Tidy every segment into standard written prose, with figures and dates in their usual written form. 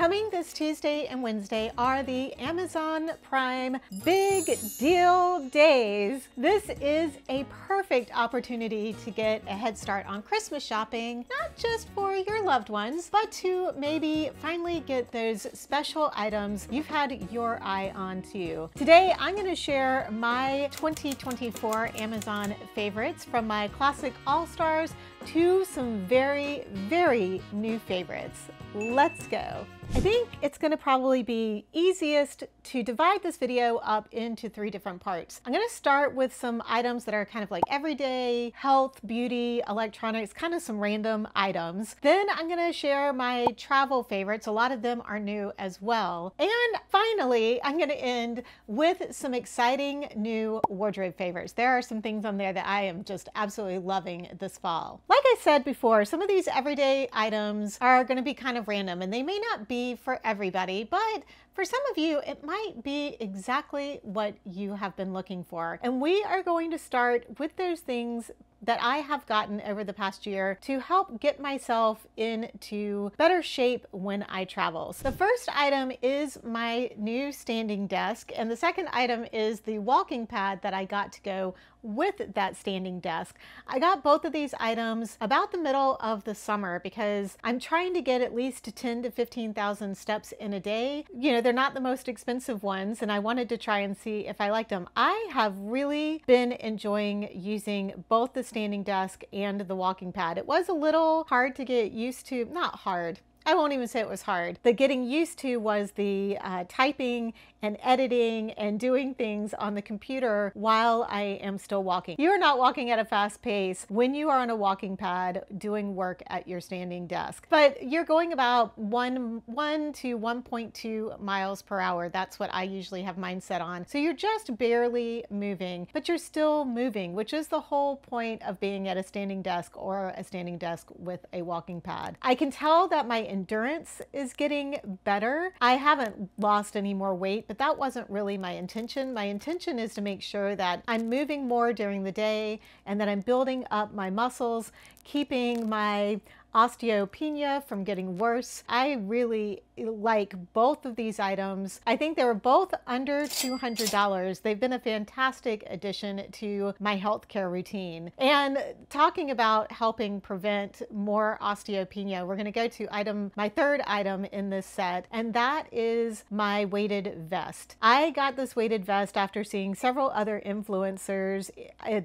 Coming this Tuesday and Wednesday are the Amazon Prime Big Deal Days. This is a perfect opportunity to get a head start on Christmas shopping, not just for your loved ones, but to maybe finally get those special items you've had your eye on too. Today, I'm going to share my 2024 Amazon favorites, from my classic all-stars to some very, very new favorites. Let's go. I think it's going to probably be easiest to divide this video up into 3 different parts. I'm going to start with some items that are kind of like everyday, health, beauty, electronics, kind of some random items. Then I'm going to share my travel favorites. A lot of them are new as well. And finally, I'm going to end with some exciting new wardrobe favorites. There are some things on there that I am just absolutely loving this fall. Like I said before, some of these everyday items are going to be kind of random, and they may not be for everybody, but for some of you, it might be exactly what you have been looking for. And we are going to start with those things that I have gotten over the past year to help get myself into better shape when I travel. So the first item is my new standing desk, and the second item is the walking pad that I got to go with that standing desk. I got both of these items about the middle of the summer because I'm trying to get at least 10 to 15,000 steps in a day. You know, they're not the most expensive ones, and I wanted to try and see if I liked them. I have really been enjoying using both the standing desk and the walking pad. It was a little hard to get used to, not hard. I won't even say it was hard. The getting used to was the typing and editing and doing things on the computer while I am still walking. You are not walking at a fast pace when you are on a walking pad doing work at your standing desk, but you're going about 1 to 1.2 miles per hour. That's what I usually have mine set on. So you're just barely moving, but you're still moving, which is the whole point of being at a standing desk or a standing desk with a walking pad. I can tell that my endurance is getting better. I haven't lost any more weight, but that wasn't really my intention. My intention is to make sure that I'm moving more during the day and that I'm building up my muscles, keeping my osteopenia from getting worse. I really like both of these items. I think they were both under $200. They've been a fantastic addition to my healthcare routine. And talking about helping prevent more osteopenia, we're going to go to my third item in this set, and that is my weighted vest. I got this weighted vest after seeing several other influencers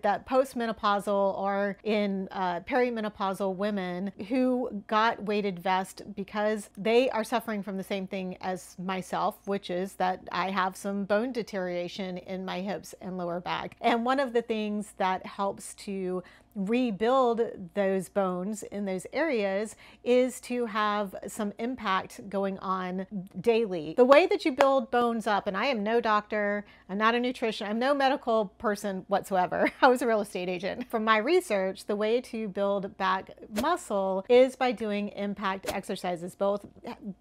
that postmenopausal or in perimenopausal women who got weighted vest because they are suffering from the same thing as myself, which is that I have some bone deterioration in my hips and lower back. And one of the things that helps to rebuild those bones in those areas is to have some impact going on daily. The way that you build bones up, and I am no doctor, I'm not a nutrition, I'm no medical person whatsoever. I was a real estate agent. From my research, the way to build back muscle is by doing impact exercises, both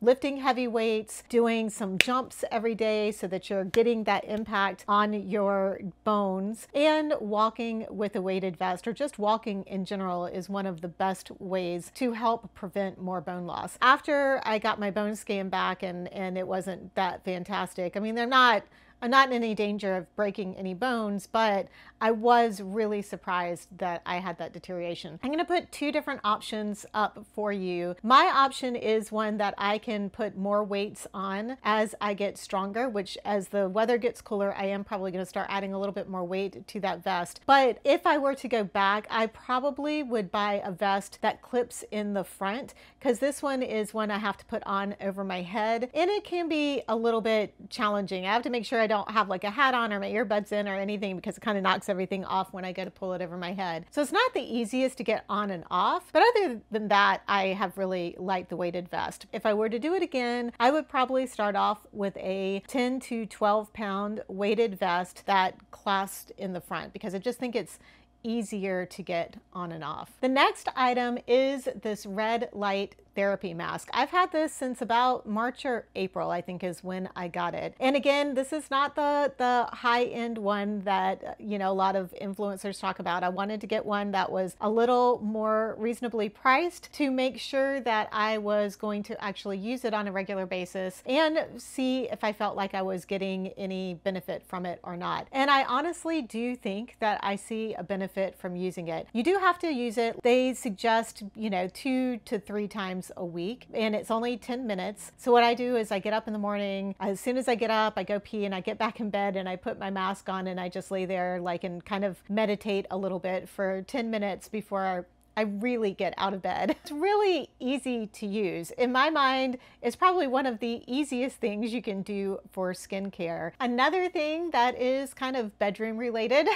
lifting heavy weights, doing some jumps every day so that you're getting that impact on your bones, and walking with a weighted vest, or just walking in general is one of the best ways to help prevent more bone loss. After I got my bone scan back and it wasn't that fantastic. I mean, I'm not in any danger of breaking any bones, but I was really surprised that I had that deterioration. I'm going to put 2 different options up for you. My option is one that I can put more weights on as I get stronger, which as the weather gets cooler, I am probably going to start adding a little bit more weight to that vest. But if I were to go back, I probably would buy a vest that clips in the front, because this one is one I have to put on over my head, and it can be a little bit challenging. I have to make sure I don't have like a hat on or my earbuds in or anything, because it kind of knocks everything off when I go to pull it over my head. So it's not the easiest to get on and off, but other than that, I have really liked the weighted vest. If I were to do it again, I would probably start off with a 10 to 12 pound weighted vest that clasped in the front, because I just think it's easier to get on and off. The next item is this red light therapy mask. I've had this since about March or April, I think is when I got it. And again, this is not the high-end one that, you know, a lot of influencers talk about. I wanted to get one that was a little more reasonably priced to make sure that I was going to actually use it on a regular basis and see if I felt like I was getting any benefit from it or not. And I honestly do think that I see a benefit from using it. You do have to use it. They suggest, you know, 2 to 3 times a week, and it's only 10 minutes. So what I do is I get up in the morning. As soon as I get up, I go pee and I get back in bed and I put my mask on and I just lay there like and kind of meditate a little bit for 10 minutes before I really get out of bed. It's really easy to use. In my mind, it's probably one of the easiest things you can do for skincare. Another thing that is kind of bedroom related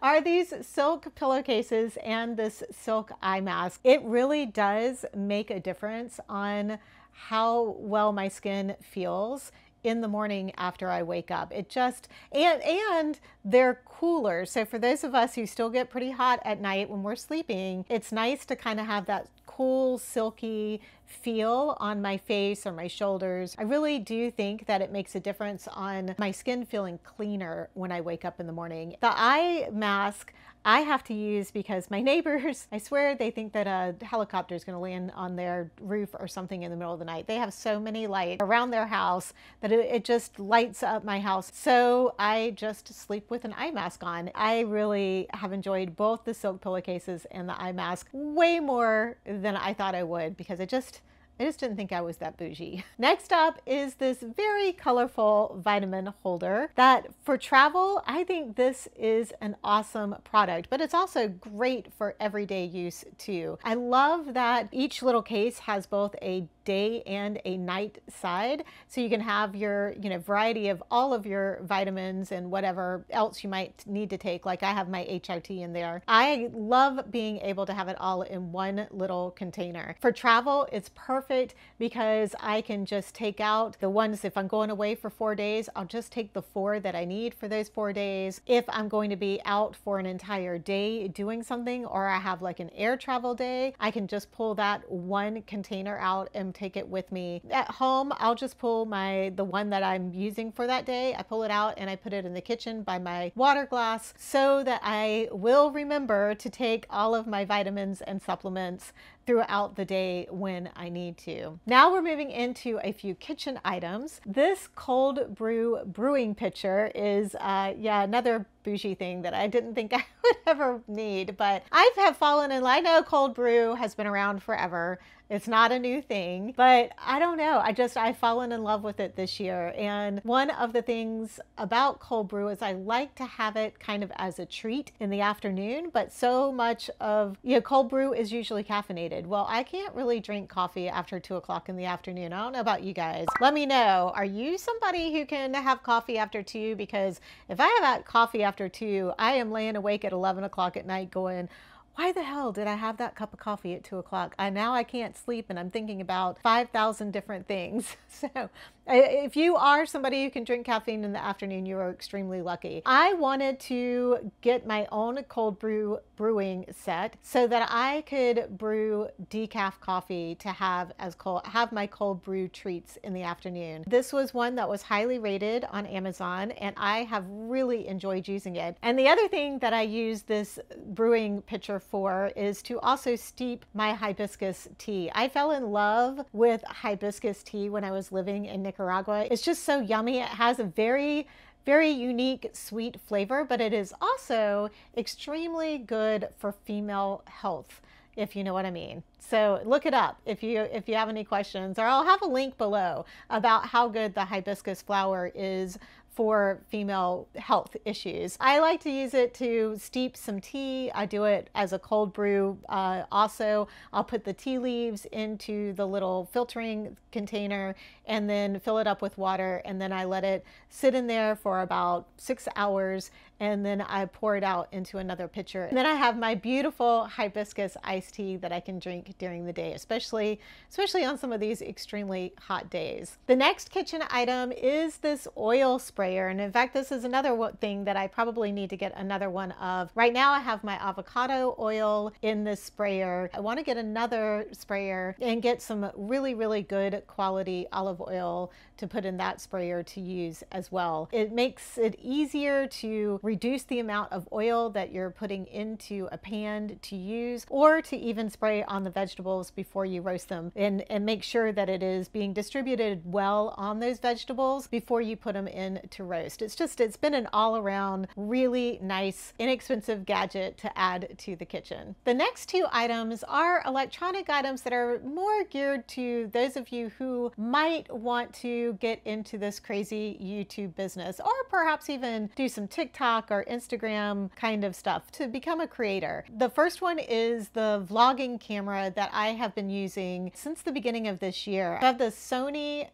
are these silk pillowcases and this silk eye mask. It really does make a difference on how well my skin feels in the morning after I wake up. It just, and they're cooler. So for those of us who still get pretty hot at night when we're sleeping, it's nice to kind of have that cool, silky feel on my face or my shoulders. I really do think that it makes a difference on my skin feeling cleaner when I wake up in the morning. The eye mask I have to use because my neighbors, I swear they think that a helicopter is going to land on their roof or something in the middle of the night. They have so many lights around their house that it just lights up my house. So I just sleep with an eye mask on. I really have enjoyed both the silk pillowcases and the eye mask way more than I thought I would because I just didn't think I was that bougie. Next up is this very colorful vitamin holder that for travel, I think this is an awesome product, but it's also great for everyday use too. I love that each little case has both a day and a night side, so you can have your, you know, variety of all of your vitamins and whatever else you might need to take. Like I have my HRT in there. I love being able to have it all in one little container. For travel, it's perfect because I can just take out the ones, if I'm going away for 4 days, I'll just take the 4 that I need for those 4 days. If I'm going to be out for an entire day doing something, or I have like an air travel day, I can just pull that one container out and take it with me. At home, I'll just pull the one that I'm using for that day. I pull it out and I put it in the kitchen by my water glass so that I will remember to take all of my vitamins and supplements throughout the day when I need to. Now we're moving into a few kitchen items. This cold brew brewing pitcher is yeah, another bougie thing that I didn't think I would ever need, but I have fallen in love. I know cold brew has been around forever. It's not a new thing, but I don't know. I've fallen in love with it this year. And one of the things about cold brew is I like to have it kind of as a treat in the afternoon, but so much of, you know, cold brew is usually caffeinated. Well, I can't really drink coffee after 2 o'clock in the afternoon. I don't know about you guys. Let me know. Are you somebody who can have coffee after 2? Because if I have that coffee after 2, I am laying awake at 11 o'clock at night going, why the hell did I have that cup of coffee at 2 o'clock? Now I can't sleep and I'm thinking about 5,000 different things. So if you are somebody who can drink caffeine in the afternoon, you are extremely lucky. I wanted to get my own cold brew brewing set so that I could brew decaf coffee to have my cold brew treats in the afternoon. This was one that was highly rated on Amazon and I have really enjoyed using it. And the other thing that I use this brewing pitcher for is to also steep my hibiscus tea. I fell in love with hibiscus tea when I was living in Nicaragua. It's just so yummy. It has a very unique sweet flavor, but it is also extremely good for female health, if you know what I mean. So look it up if you have any questions, or I'll have a link below about how good the hibiscus flower is for female health issues. I like to use it to steep some tea. I do it as a cold brew. Also, I'll put the tea leaves into the little filtering container and then fill it up with water, and then I let it sit in there for about 6 hours, and then I pour it out into another pitcher. And then I have my beautiful hibiscus iced tea that I can drink during the day, especially on some of these extremely hot days. The next kitchen item is this oil spray sprayer. And in fact, this is another thing that I probably need to get another one of. Right now I have my avocado oil in this sprayer. I want to get another sprayer and get some really, really good quality olive oil to put in that sprayer to use as well. It makes it easier to reduce the amount of oil that you're putting into a pan to use, or to even spray on the vegetables before you roast them, and make sure that it is being distributed well on those vegetables before you put them in to roast. It's been an all-around really nice, inexpensive gadget to add to the kitchen. The next two items are electronic items that are more geared to those of you who might want to get into this crazy YouTube business, or perhaps even do some TikTok or Instagram kind of stuff to become a creator. The first one is the vlogging camera that I have been using since the beginning of this year. I have the Sony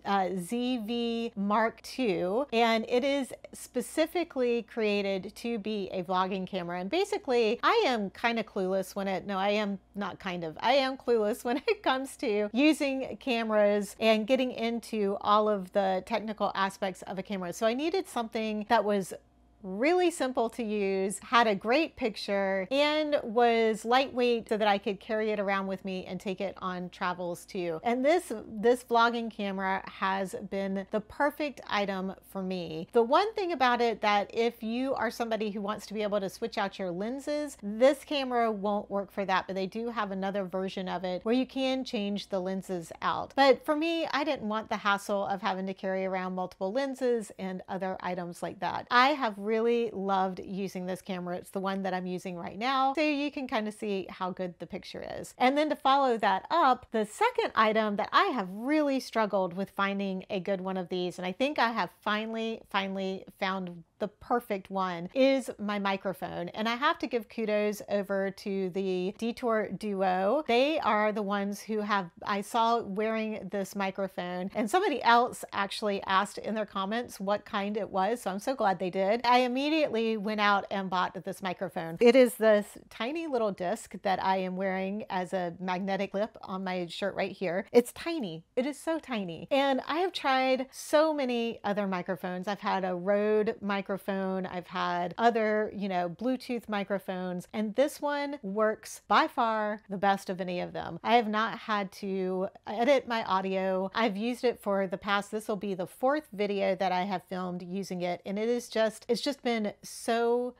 ZV Mark II, and it is specifically created to be a vlogging camera. And basically, I am kind of clueless when it, no, I am not kind of, I am clueless when it comes to using cameras and getting into all of the technical aspects of a camera. So I needed something that was really simple to use, had a great picture, and was lightweight so that I could carry it around with me and take it on travels too. And this vlogging camera has been the perfect item for me. The one thing about it, that if you are somebody who wants to be able to switch out your lenses, this camera won't work for that, but they do have another version of it where you can change the lenses out. But for me, I didn't want the hassle of having to carry around multiple lenses and other items like that. I have really loved using this camera. It's the one that I'm using right now, so you can kind of see how good the picture is. And then to follow that up, the second item that I have really struggled with finding a good one of these, and I think I have finally found the perfect one, is my microphone. And I have to give kudos over to the Detour Duo. They are the ones who I saw wearing this microphone, and somebody else actually asked in their comments what kind it was, so I'm so glad they did. I immediately went out and bought this microphone. It is this tiny little disc that I am wearing as a magnetic clip on my shirt right here. It's tiny. It is so tiny. And I have tried so many other microphones. I've had a Rode microphone. I've had other, Bluetooth microphones, and this one works by far the best of any of them. I have not had to edit my audio. I've used it for the past, this will be the 4th video that I have filmed using it, and it's just been so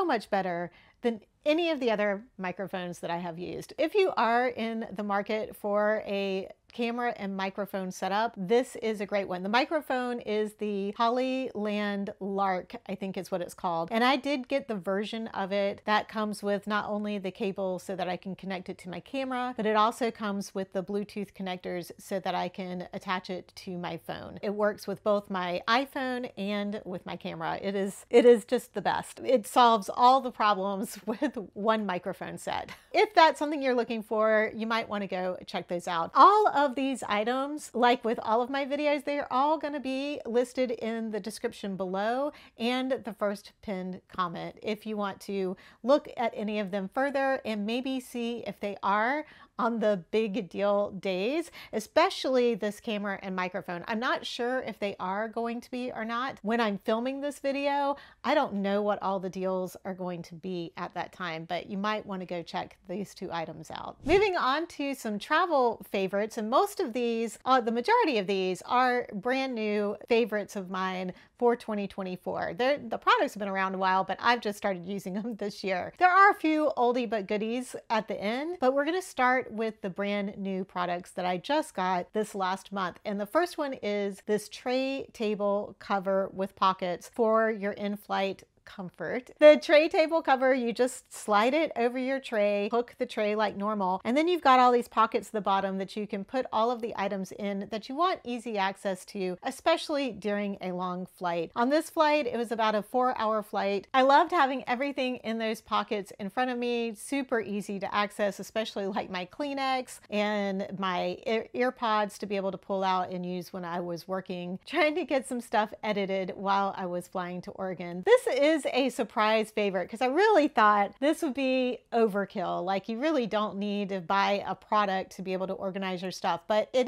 much better than any of the other microphones that I have used. If you are in the market for a camera and microphone setup, this is a great one. The microphone is the Hollyland Lark, I think is what it's called. And I did get the version of it that comes with not only the cable so that I can connect it to my camera, but it also comes with the Bluetooth connectors so that I can attach it to my phone. It works with both my iPhone and with my camera. It is just the best. It solves all the problems with one microphone set. If that's something you're looking for, you might want to go check those out. All of these items, like with all of my videos, they're all going to be listed in the description below and the first pinned comment if you want to look at any of them further and maybe see if they are on the big deal days, especially this camera and microphone. I'm not sure if they are going to be or not. When I'm filming this video, I don't know what all the deals are going to be at that time, but you might want to go check these two items out. Moving on to some travel favorites, and most of these, the majority of these are brand new favorites of mine for 2024. The products have been around a while, but I've just started using them this year. There are a few oldie but goodies at the end, but we're going to start with the brand new products that I just got this last month. And the first one is this tray table cover with pockets for your in-flight comfort. The tray table cover, you just slide it over your tray, hook the tray like normal, and then you've got all these pockets at the bottom that you can put all of the items in that you want easy access to, especially during a long flight. On this flight, it was about a 4-hour flight. I loved having everything in those pockets in front of me, super easy to access, especially like my Kleenex and my ear pods to be able to pull out and use when I was working, trying to get some stuff edited while I was flying to Oregon. This is is a surprise favorite because I really thought this would be overkill. Like, you really don't need to buy a product to be able to organize your stuff, but it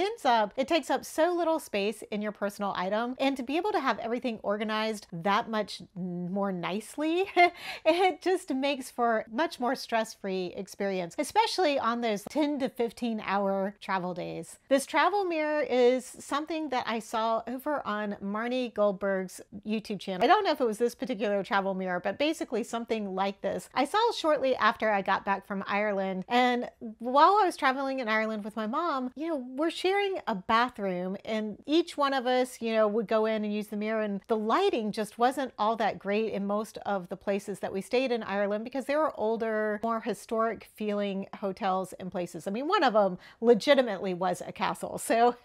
takes up so little space in your personal item, and to be able to have everything organized that much more nicely, it just makes for much more stress-free experience, especially on those 10 to 15 hour travel days. This travel mirror is something that I saw over on Marnie Goldberg's YouTube channel. I don't know if it was this particular travel mirror, but basically something like this. I saw shortly after I got back from Ireland, and while I was traveling in Ireland with my mom, we're sharing a bathroom, and each one of us, would go in and use the mirror, and the lighting just wasn't all that great in most of the places that we stayed in Ireland because they were older, more historic feeling hotels and places. I mean, one of them legitimately was a castle, so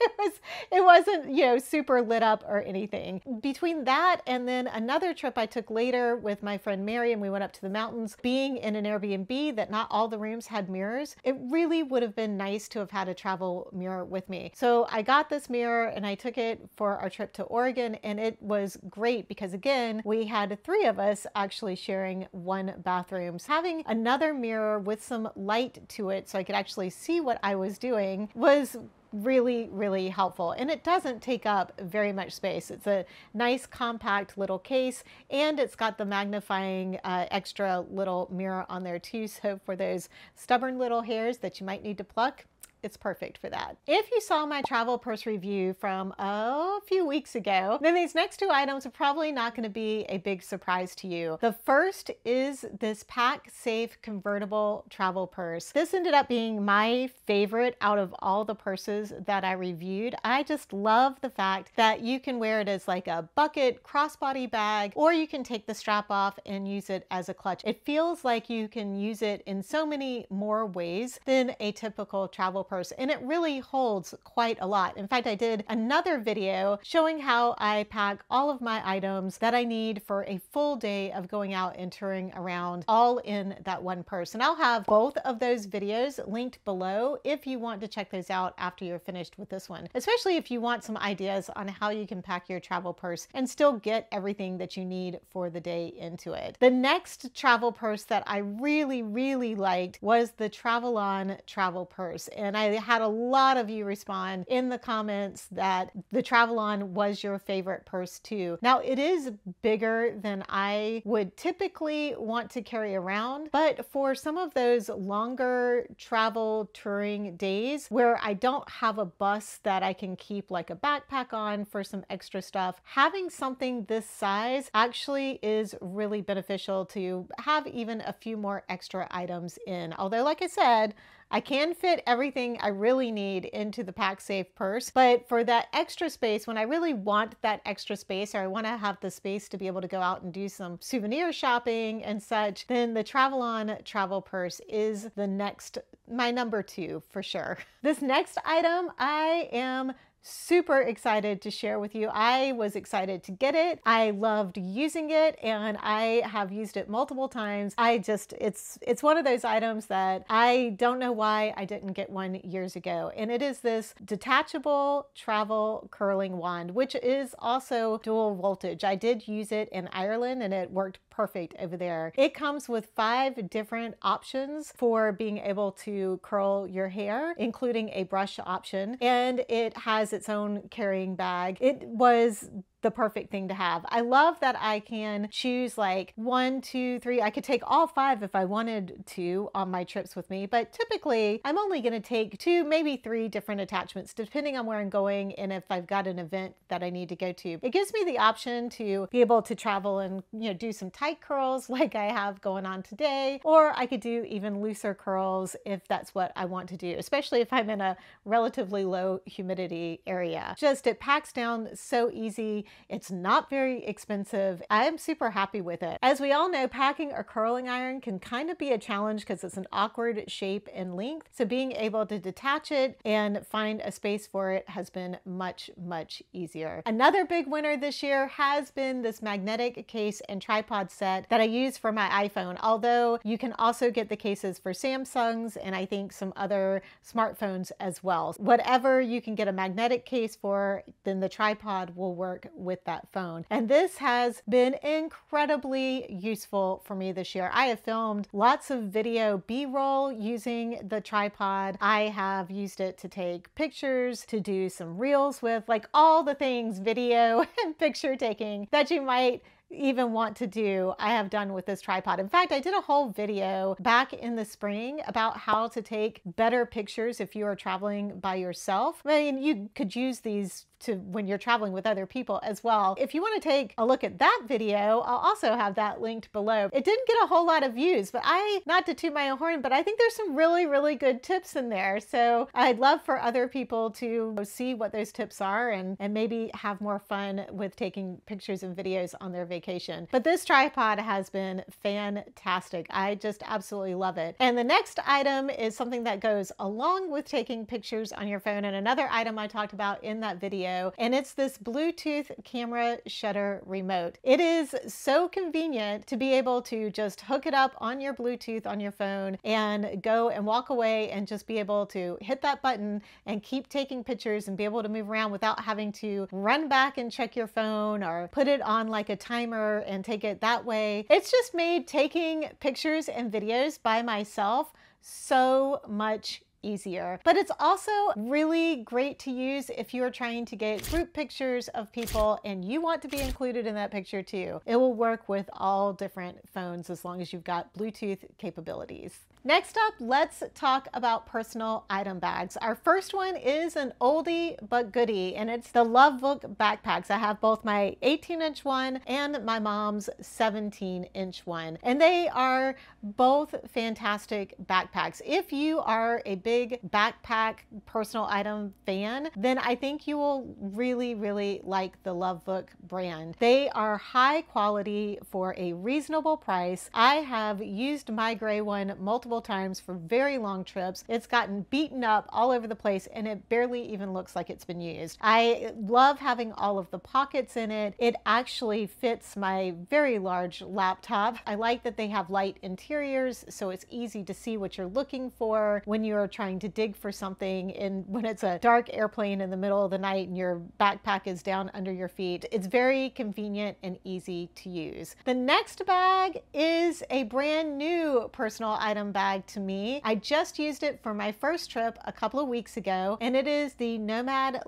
it wasn't, super lit up or anything. Between that and then another trip I took later with my friend Mary, and we went up to the mountains, being in an Airbnb that not all the rooms had mirrors, it really would have been nice to have had a travel mirror with me. So I got this mirror and I took it for our trip to Oregon, and it was great because, again, we had 3 of us actually sharing one bathroom. So having another mirror with some light to it so I could actually see what I was doing was really, really helpful. And it doesn't take up very much space. It's a nice compact little case, and it's got the magnifying extra little mirror on there too. So for those stubborn little hairs that you might need to pluck, it's perfect for that. If you saw my travel purse review from a few weeks ago, then these next 2 items are probably not going to be a big surprise to you. The first is this Pack Safe convertible travel purse. This ended up being my favorite out of all the purses that I reviewed. I just love the fact that you can wear it as like a bucket crossbody bag, or you can take the strap off and use it as a clutch. It feels like you can use it in so many more ways than a typical travel purse, and it really holds quite a lot. In fact, I did another video showing how I pack all of my items that I need for a full day of going out and touring around, all in that one purse. And I'll have both of those videos linked below if you want to check those out after you're finished with this one, especially if you want some ideas on how you can pack your travel purse and still get everything that you need for the day into it. The next travel purse that I really, really liked was the Travelon travel purse, and I had a lot of you respond in the comments that the Travelon was your favorite purse too. Now, it is bigger than I would typically want to carry around, but for some of those longer travel touring days where I don't have a bus that I can keep like a backpack on for some extra stuff, having something this size actually is really beneficial to have even a few more extra items in. Although, like I said, I can fit everything I really need into the Pack Safe purse, but for that extra space, when I really want that extra space, or I want to have the space to be able to go out and do some souvenir shopping and such, then the Travelon travel purse is my number 2 for sure. This next item I am super excited to share with you. I was excited to get it. I loved using it, and I have used it multiple times. It's one of those items that I don't know why I didn't get one years ago. And it is this detachable travel curling wand, which is also dual voltage. I did use it in Ireland and it worked perfect over there. It comes with 5 different options for being able to curl your hair, including a brush option, and it has its own carrying bag. It was the perfect thing to have. I love that I can choose like 1, 2, 3. I could take all 5 if I wanted to on my trips with me, but typically I'm only going to take 2, maybe 3 different attachments depending on where I'm going and if I've got an event that I need to go to. It gives me the option to be able to travel and do some tight curls like I have going on today, or I could do even looser curls if that's what I want to do, especially if I'm in a relatively low humidity area. Just it packs down so easy. It's not very expensive. I am super happy with it. As we all know, packing a curling iron can kind of be a challenge because it's an awkward shape and length. So being able to detach it and find a space for it has been much, much easier. Another big winner this year has been this magnetic case and tripod set that I use for my iPhone, although you can also get the cases for Samsungs and I think some other smartphones as well. Whatever you can get a magnetic case for, then the tripod will work with that phone. And this has been incredibly useful for me this year. I have filmed lots of video B-roll using the tripod. I have used it to take pictures, to do some reels with, like all the things video and picture taking that you might even want to do, I have done with this tripod. In fact, I did a whole video back in the spring about how to take better pictures if you are traveling by yourself. I mean, you could use these to when you're traveling with other people as well. If you want to take a look at that video, I'll also have that linked below. It didn't get a whole lot of views, but not to toot my own horn, but I think there's some really, really good tips in there. So I'd love for other people to see what those tips are and maybe have more fun with taking pictures and videos on their vacation. But this tripod has been fantastic. I just absolutely love it. And the next item is something that goes along with taking pictures on your phone, and another item I talked about in that video, and it's this Bluetooth camera shutter remote. It is so convenient to be able to just hook it up on your Bluetooth on your phone and go and walk away and just be able to hit that button and keep taking pictures and be able to move around without having to run back and check your phone or put it on like a timer and take it that way. It's just made taking pictures and videos by myself so much easier. But it's also really great to use if you are trying to get group pictures of people and you want to be included in that picture too. It will work with all different phones as long as you've got Bluetooth capabilities. Next up, let's talk about personal item bags. Our first one is an oldie but goodie, and it's the Love Book backpacks. I have both my 18-inch one and my mom's 17-inch one, and they are both fantastic backpacks. If you are a big backpack personal item fan, then I think you will really, really like the Love Book brand. They are high quality for a reasonable price. I have used my gray one multiple times for very long trips. It's gotten beaten up all over the place and it barely even looks like it's been used. I love having all of the pockets in it. It actually fits my very large laptop. I like that they have light interiors, so it's easy to see what you're looking for when you're trying to dig for something, and when it's a dark airplane in the middle of the night and your backpack is down under your feet. It's very convenient and easy to use. The next bag is a brand new personal item bag to me. I just used it for my first trip a couple of weeks ago, and it is the Nomad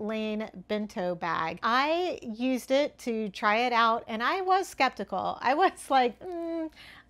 Bento bag. I used it to try it out and I was skeptical. I was like,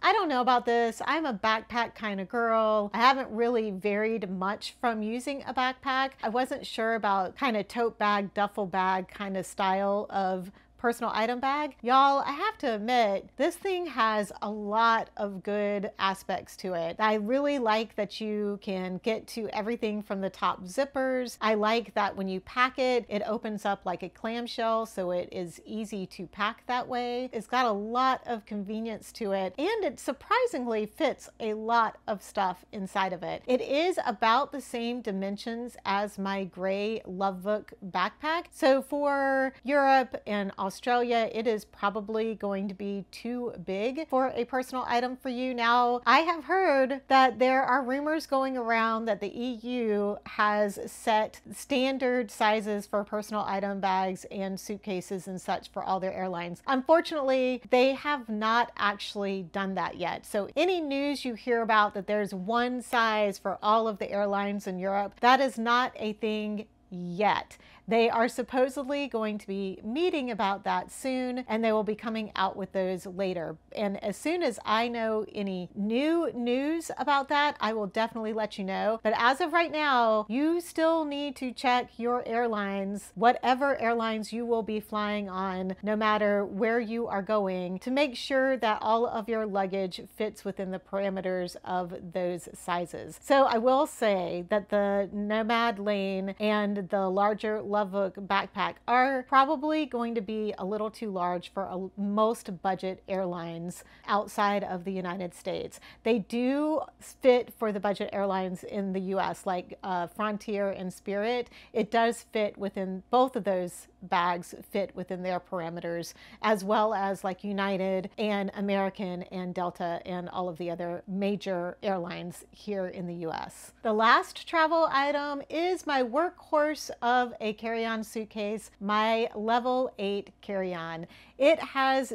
I don't know about this. I'm a backpack kind of girl. I haven't really varied much from using a backpack. I wasn't sure about kind of tote bag, duffel bag kind of style of personal item bag. Y'all, I have to admit, this thing has a lot of good aspects to it. I really like that you can get to everything from the top zippers. I like that when you pack it, it opens up like a clamshell, so it is easy to pack that way. It's got a lot of convenience to it, and it surprisingly fits a lot of stuff inside of it. It is about the same dimensions as my gray Love Book backpack. So for Europe and Australia, it is probably going to be too big for a personal item for you. Now, I have heard that there are rumors going around that the EU has set standard sizes for personal item bags and suitcases and such for all their airlines. Unfortunately, they have not actually done that yet. So any news you hear about that there's one size for all of the airlines in Europe, that is not a thing yet. They are supposedly going to be meeting about that soon, and they will be coming out with those later. And as soon as I know any new news about that, I will definitely let you know. But as of right now, you still need to check your airlines, whatever airlines you will be flying on, no matter where you are going, to make sure that all of your luggage fits within the parameters of those sizes. So I will say that the Nomad Lane and the larger Love Book backpack are probably going to be a little too large for most budget airlines outside of the United States. They do fit for the budget airlines in the US, like Frontier and Spirit. It does fit within both of those bags, fit within their parameters, as well as like United and American and Delta and all of the other major airlines here in the US. The last travel item is my workhorse of a carry-on suitcase, my level 8 carry-on. It has,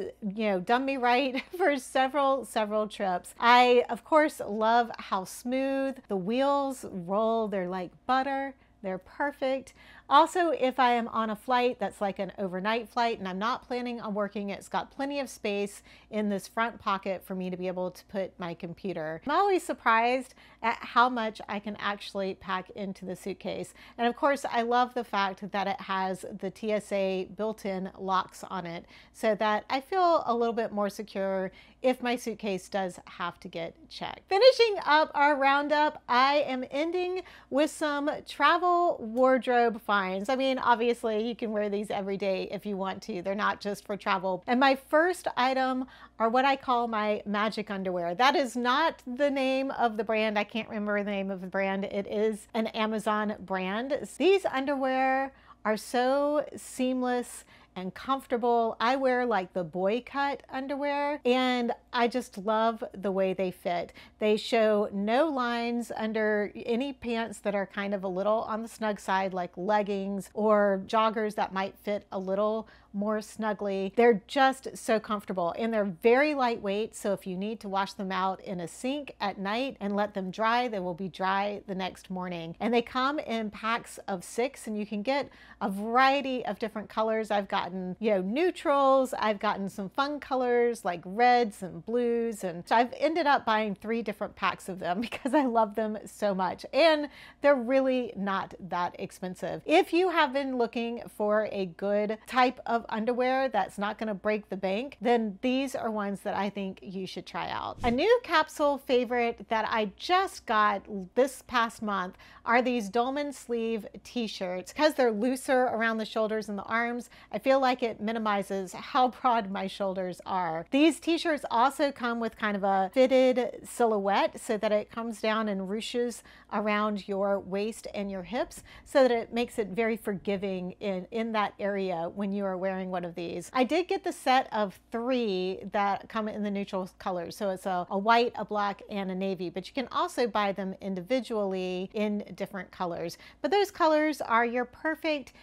done me right for several trips. I, of course, love how smooth the wheels roll. They're like butter. They're perfect. Also, if I am on a flight that's like an overnight flight and I'm not planning on working, it's got plenty of space in this front pocket for me to be able to put my computer. I'm always surprised at how much I can actually pack into the suitcase. And of course, I love the fact that it has the TSA built-in locks on it so that I feel a little bit more secure if my suitcase does have to get checked. Finishing up our roundup, I am ending with some travel wardrobe finds. I mean, obviously you can wear these every day if you want to. They're not just for travel. And my first item are what I call my magic underwear. That is not the name of the brand. I can't remember the name of the brand. It is an Amazon brand. These underwear are so seamless and comfortable. I wear like the boy cut underwear and I just love the way they fit. They show no lines under any pants that are kind of a little on the snug side, like leggings or joggers that might fit a little more snugly. They're just so comfortable and they're very lightweight. So if you need to wash them out in a sink at night and let them dry, they will be dry the next morning. And they come in packs of 6 and you can get a variety of different colors. I've gotten, neutrals. I've gotten some fun colors like reds and blues. And so I've ended up buying 3 different packs of them because I love them so much. And they're really not that expensive. If you have been looking for a good type of underwear that's not going to break the bank, then these are ones that I think you should try out. A new capsule favorite that I just got this past month are these Dolman Sleeve t-shirts. Because they're looser around the shoulders and the arms, I feel like it minimizes how broad my shoulders are. These t-shirts also come with kind of a fitted silhouette so that it comes down and ruches around your waist and your hips so that it makes it very forgiving in that area when you are wearing one of these. I did get the set of 3 that come in the neutral colors. So it's a white, a black, and a navy, but you can also buy them individually in different colors. But those colors are your perfect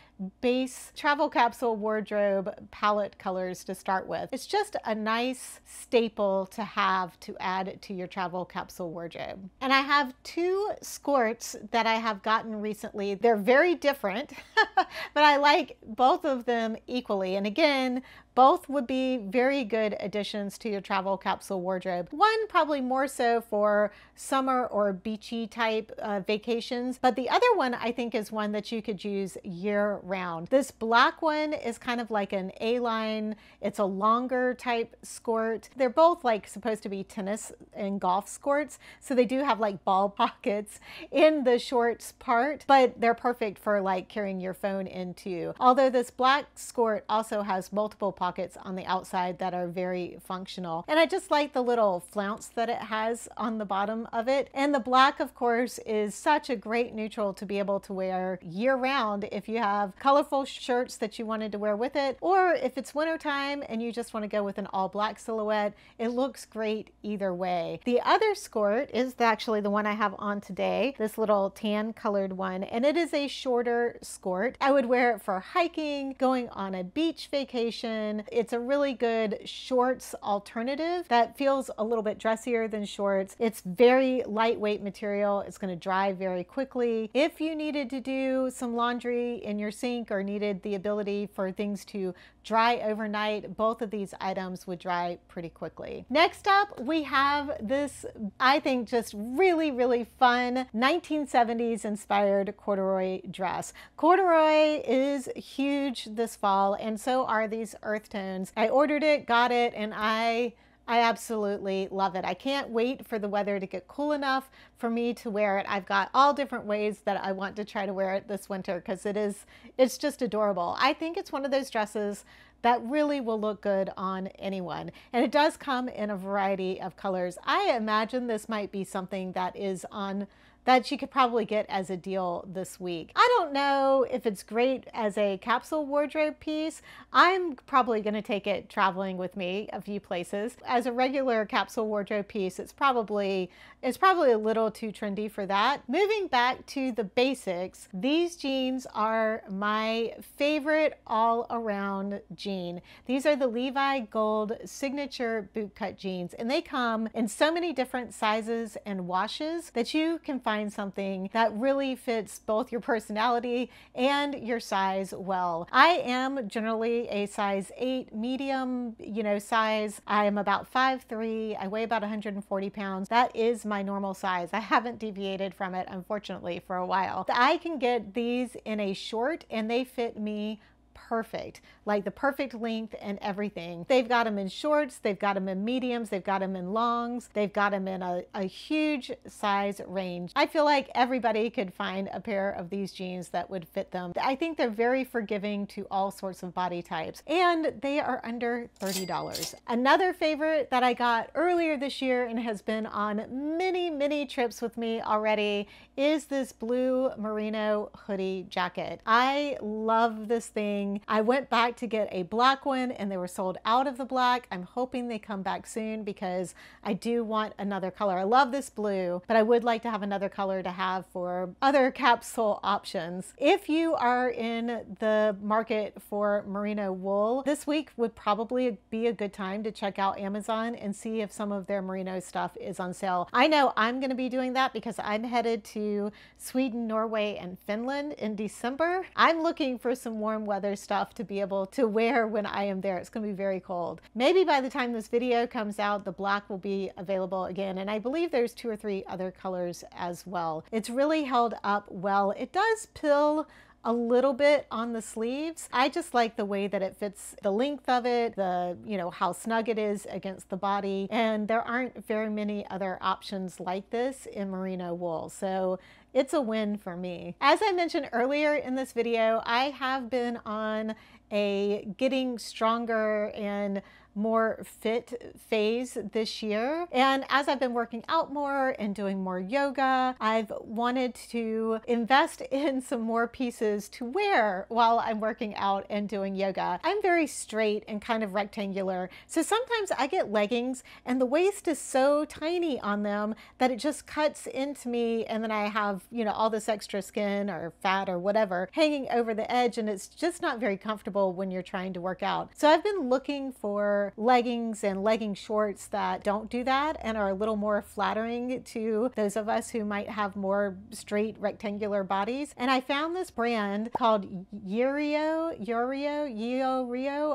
base travel capsule wardrobe palette colors to start with. It's just a nice staple to have to add to your travel capsule wardrobe. And I have 2 skirts that I have gotten recently. They're very different, but I like both of them equally. And again, both would be very good additions to your travel capsule wardrobe. One probably more so for summer or beachy type vacations, but the other one I think is one that you could use year round. This black one is kind of like an A-line. It's a longer type skirt. They're both like supposed to be tennis and golf skirts, so they do have like ball pockets in the shorts part, but they're perfect for like carrying your phone into. Although this black skirt also has multiple pockets on the outside that are very functional. And I just like the little flounce that it has on the bottom of it. And the black, of course, is such a great neutral to be able to wear year round if you have colorful shirts that you wanted to wear with it, or if it's wintertime and you just want to go with an all black silhouette. It looks great either way. The other skirt is actually the one I have on today, this little tan colored one, and it is a shorter skirt. I would wear it for hiking, going on a beach vacation. It's a really good shorts alternative that feels a little bit dressier than shorts. It's very lightweight material. It's going to dry very quickly. If you needed to do some laundry in your sink or needed the ability for things to dry overnight, both of these items would dry pretty quickly. Next up, we have this, I think, just really fun 1970s inspired corduroy dress. Corduroy is huge this fall, and so are these earth tones. I ordered it, got it, and I absolutely love it. I can't wait for the weather to get cool enough for me to wear it. I've got all different ways that I want to try to wear it this winter because it's just adorable. I think it's one of those dresses that really will look good on anyone. And it does come in a variety of colors. I imagine this might be something that is on that you could probably get as a deal this week. I don't know if it's great as a capsule wardrobe piece. I'm probably going to take it traveling with me a few places. As a regular capsule wardrobe piece, it's probably a little too trendy for that. Moving back to the basics, these jeans are my favorite all-around jean. These are the Levi Gold Signature Bootcut jeans, and they come in so many different sizes and washes that you can find something that really fits both your personality and your size well. I am generally a size 8 medium, size. I am about 5'3". I weigh about 140 pounds. That is my normal size. I haven't deviated from it, unfortunately, for a while. I can get these in a short and they fit me perfect, like the perfect length and everything. They've got them in shorts, they've got them in mediums, they've got them in longs, they've got them in a huge size range. I feel like everybody could find a pair of these jeans that would fit them. I think they're very forgiving to all sorts of body types, and they are under $30. Another favorite that I got earlier this year and has been on many trips with me already is this blue merino hoodie jacket. I love this thing. I went back to get a black one and they were sold out of the black. I'm hoping they come back soon because I do want another color. I love this blue, but I would like to have another color to have for other capsule options. If you are in the market for merino wool, this week would probably be a good time to check out Amazon and see if some of their merino stuff is on sale. I know I'm going to be doing that because I'm headed to Sweden, Norway, and Finland in December. I'm looking for some warm weather stuff to be able to wear when I am there. It's going to be very cold. Maybe by the time this video comes out, the black will be available again, and I believe there's 2 or 3 other colors as well. It's really held up well. It does pill a little bit on the sleeves. I just like the way that it fits, the length of it, how snug it is against the body, and there aren't very many other options like this in merino wool, so it's a win for me. As I mentioned earlier in this video, I have been on a getting stronger and more fit phase this year. And as I've been working out more and doing more yoga, I've wanted to invest in some more pieces to wear while I'm working out and doing yoga. I'm very straight and kind of rectangular, so sometimes I get leggings and the waist is so tiny on them that it just cuts into me, and then I have, all this extra skin or fat or whatever hanging over the edge, and it's just not very comfortable when you're trying to work out. So I've been looking for leggings and legging shorts that don't do that and are a little more flattering to those of us who might have more straight rectangular bodies. And I found this brand called Yorio.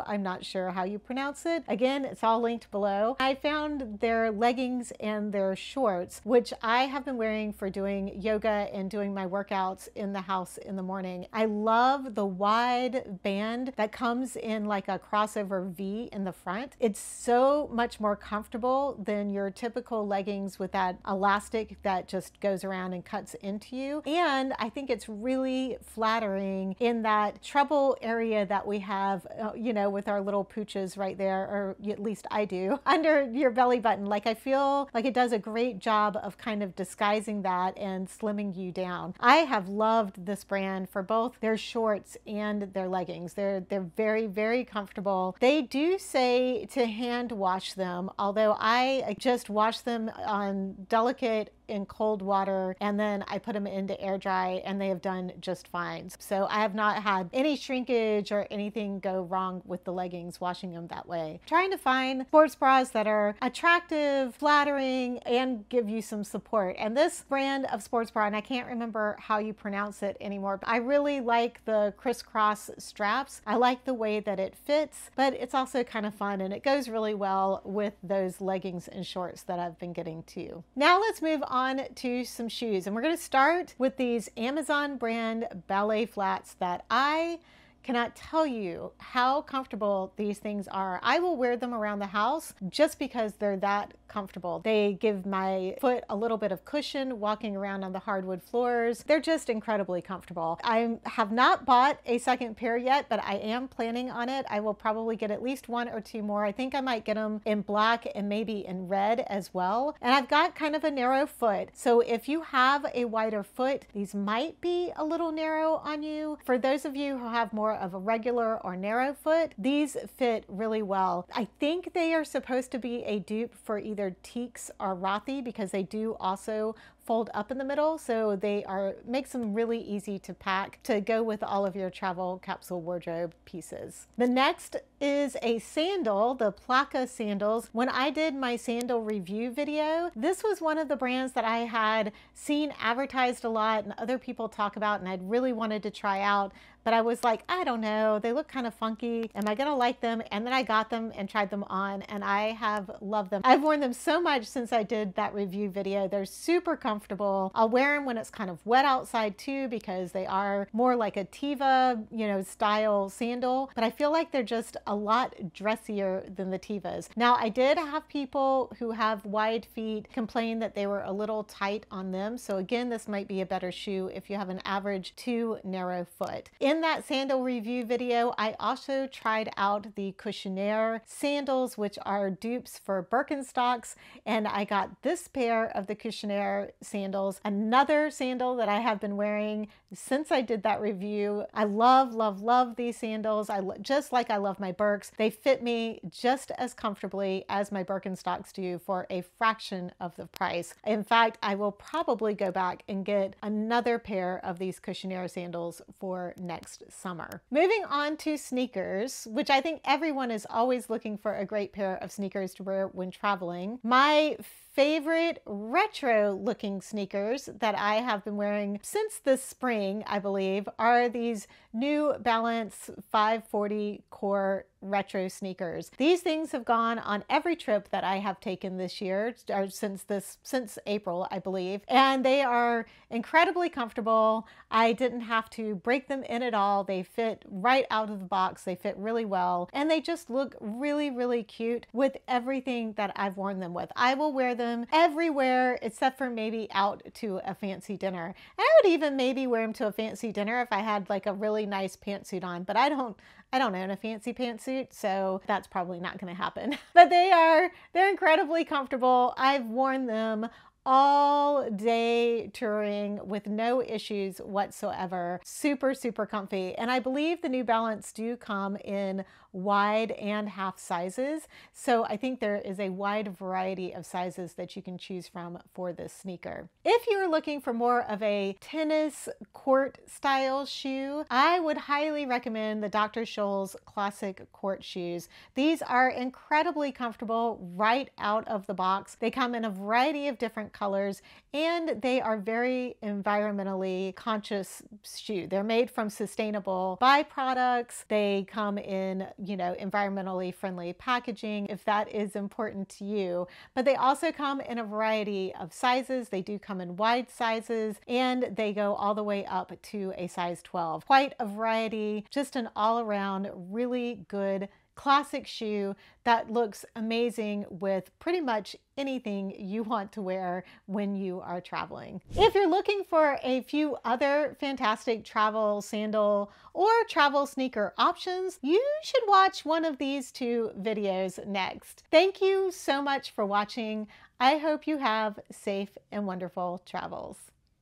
I'm not sure how you pronounce it. Again, it's all linked below. I found their leggings and their shorts, which I have been wearing for doing yoga and doing my workouts in the house in the morning. I love the wide band that comes in like a crossover V in the front. It's so much more comfortable than your typical leggings with that elastic that just goes around and cuts into you. And I think it's really flattering in that treble area that we have, with our little pooches right there, or at least I do, under your belly button. Like, I feel like it does a great job of kind of disguising that and slimming you down. I have loved this brand for both their shorts and their leggings. They're very comfortable. They do say to hand wash them, although I just wash them on delicate in cold water, and then I put them into air dry, and they have done just fine. So I have not had any shrinkage or anything go wrong with the leggings washing them that way. Trying to find sports bras that are attractive, flattering, and give you some support. And this brand of sports bra, and I can't remember how you pronounce it anymore, but I really like the crisscross straps. I like the way that it fits, but it's also kind of fun, and it goes really well with those leggings and shorts that I've been getting too. Now let's move on to some shoes, and we're going to start with these Amazon brand ballet flats that I cannot tell you how comfortable these things are. I will wear them around the house just because they're that comfortable. They give my foot a little bit of cushion walking around on the hardwood floors. They're just incredibly comfortable. I have not bought a second pair yet, but I am planning on it. I will probably get at least 1 or 2 more. I think I might get them in black and maybe in red as well. And I've got kind of a narrow foot, so if you have a wider foot, these might be a little narrow on you. For those of you who have more of a regular or narrow foot, these fit really well. I think they are supposed to be a dupe for either Teaks or Rothy because they do also fold up in the middle, so they makes them really easy to pack to go with all of your travel capsule wardrobe pieces. The next is a sandal, the Pla Sandals. When I did my sandal review video, this was one of the brands that I had seen advertised a lot and other people talk about, and I'd really wanted to try out. But I was like, I don't know, they look kind of funky. Am I gonna like them? And then I got them and tried them on, and I have loved them. I've worn them so much since I did that review video. They're super comfortable. I'll wear them when it's kind of wet outside too, because they are more like a Teva, you know, style sandal, but I feel like they're just a lot dressier than the Tevas. Now, I did have people who have wide feet complain that they were a little tight on them. So again, this might be a better shoe if you have an average to narrow foot. In that sandal review video, I also tried out the Cushionaire Sandals, which are dupes for Birkenstocks, and I got this pair of the Cushionaire sandals, another sandal that I have been wearing since I did that review. I love, love, love these sandals. Just like I love my Birks. They fit me just as comfortably as my Birkenstocks do for a fraction of the price. In fact, I will probably go back and get another pair of these Cushionaire sandals for next summer. Moving on to sneakers, which I think everyone is always looking for a great pair of sneakers to wear when traveling. My favorite retro looking sneakers that I have been wearing since the spring, I believe, are these New Balance 540 Core retro sneakers. These things have gone on every trip that I have taken this year, or since April, I believe, and they are incredibly comfortable. I didn't have to break them in at all. They fit right out of the box. They fit really well, and they just look really, really cute with everything that I've worn them with. I will wear them everywhere except for maybe out to a fancy dinner. I would even maybe wear them to a fancy dinner if I had like a really nice pantsuit on, but I don't own a fancy pantsuit, so that's probably not going to happen. But they're incredibly comfortable. I've worn them all day touring with no issues whatsoever. Super, super comfy. And I believe the New Balance do come in wide and half sizes. So I think there is a wide variety of sizes that you can choose from for this sneaker. If you're looking for more of a tennis court style shoe, I would highly recommend the Dr. Scholl's Classic Court shoes. These are incredibly comfortable right out of the box. They come in a variety of different colors, and they are very environmentally conscious shoe. They're made from sustainable byproducts. They come in, you know, environmentally friendly packaging if that is important to you, but they also come in a variety of sizes. They do come in wide sizes, and they go all the way up to a size 12. Quite a variety, just an all-around really good classic shoe that looks amazing with pretty much anything you want to wear when you are traveling. If you're looking for a few other fantastic travel sandal or travel sneaker options, you should watch one of these 2 videos next. Thank you so much for watching. I hope you have safe and wonderful travels.